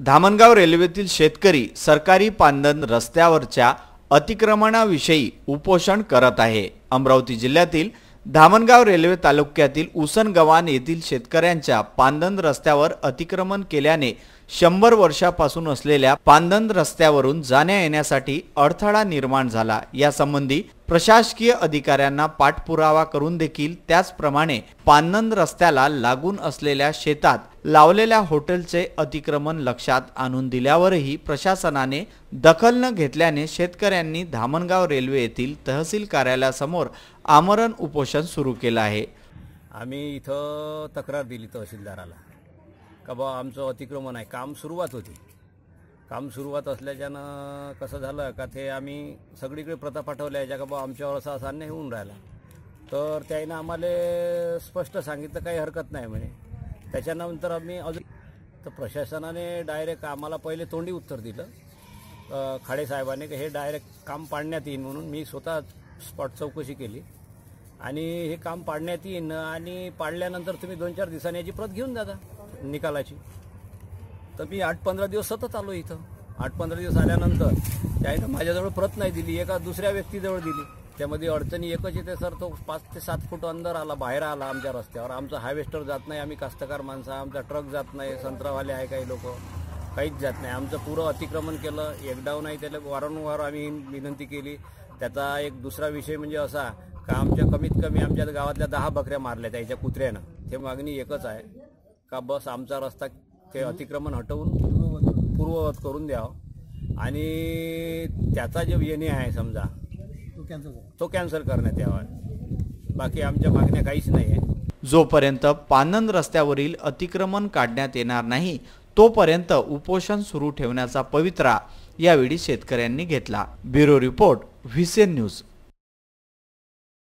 धामणगाव रेल्वेतील शेतकरी सरकारी पांदन रस्त्यावरच्या अतिक्रमणाविषयी उपोषण करत आहे। अमरावती जिल्ह्यातील धामणगाव रेल्वे तालुक्यातील उसनगव्हाण येथील शेतकऱ्यांच्या पांदन रस्त्यावर अतिक्रमण केल्याने 100 वर्षापासून असलेल्या पांदन रस्त्यावरून जाण्या येण्यासाठी अडथळा निर्माण झाला। यासंबंधी प्रशासकीय अधिकाऱ्यांना पाठपुरावा करून देखील त्याचप्रमाणे पांदन रस्त्याला लागून असलेल्या शेतात लावलेल्या हॉटेलचे अतिक्रमण लक्षात आणून दिल्यावरही प्रशासनाने दखल न घेतल्याने शेतकऱ्यांनी धामणगाव रेल्वे येथील तहसील कार्यालयासमोर आमरण उपोषण सुरू केले आहे। आम्ही इथं तक्रार दिली तहसीलदाराला का बा आमचं अतिक्रमण आहे। काम सुरुवात असल्याच्यानं कसं झालं का ते आम्ही सगळीकडे प्रथा पाठवल्या याच्या का बा आमच्यावर असा अन्याय होऊन राहिला। तर त्याने आम्हाला स्पष्ट सांगितलं काही हरकत नाही म्हणे। त्याच्यानंतर आम्ही अजून तर प्रशासनाने डायरेक्ट आम्हाला पहिले तोंडी उत्तर दिलं खाडे साहेबांनी की हे डायरेक्ट काम पाडण्यात येईल म्हणून। मी स्वतः स्पॉट चौकशी केली आणि हे काम पाडण्यात येईन आणि पाडल्यानंतर तुम्ही 2-4 दिवसांनी याची प्रत घेऊन जाता निकालाची। तर मी 8-15 दिवस सतत आलो इथं। 8-15 दिवस आल्यानंतर त्याने माझ्याजवळ प्रत नाही दिली, एका दुसऱ्या व्यक्तीजवळ दिली। त्यामध्ये अडचणी एकच येते सर, तो 5 ते 7 फूट अंदर आला, बाहेर आला आमच्या रस्त्यावर। आमचा हार्वेस्टर जात नाही, आम्ही कास्तकार माणसं, आमचा ट्रक जात नाही, संत्रावाले आहे काही लोक, काहीच जात नाही। आमचं पुरं अतिक्रमण केलं, एकदाव नाही, त्याला वारंवार आम्ही विनंती केली। त्याचा एक दुसरा विषय म्हणजे असा का आमच्या कमीत कमी आमच्या गावातल्या 10 बकऱ्या मारल्या त्याच्या कुत्र्यानं। ते मागणी एकच आहे का बस आमचा रस्ता ते अतिक्रमण हटवून पूर्ववत करून द्यावं आणि त्याचा जो येणे आहे समजा तो कॅन्सल करण्यात यावा। बाकी आमच्या मागण्या काहीच नाही आहे। जोपर्यंत पांदन रस्त्यावरील अतिक्रमण काढण्यात येणार नाही तोपर्यंत उपोषण सुरू ठेवण्याचा पवित्रा यावेळी शेतकऱ्यांनी घेतला। Bureau report VCN news.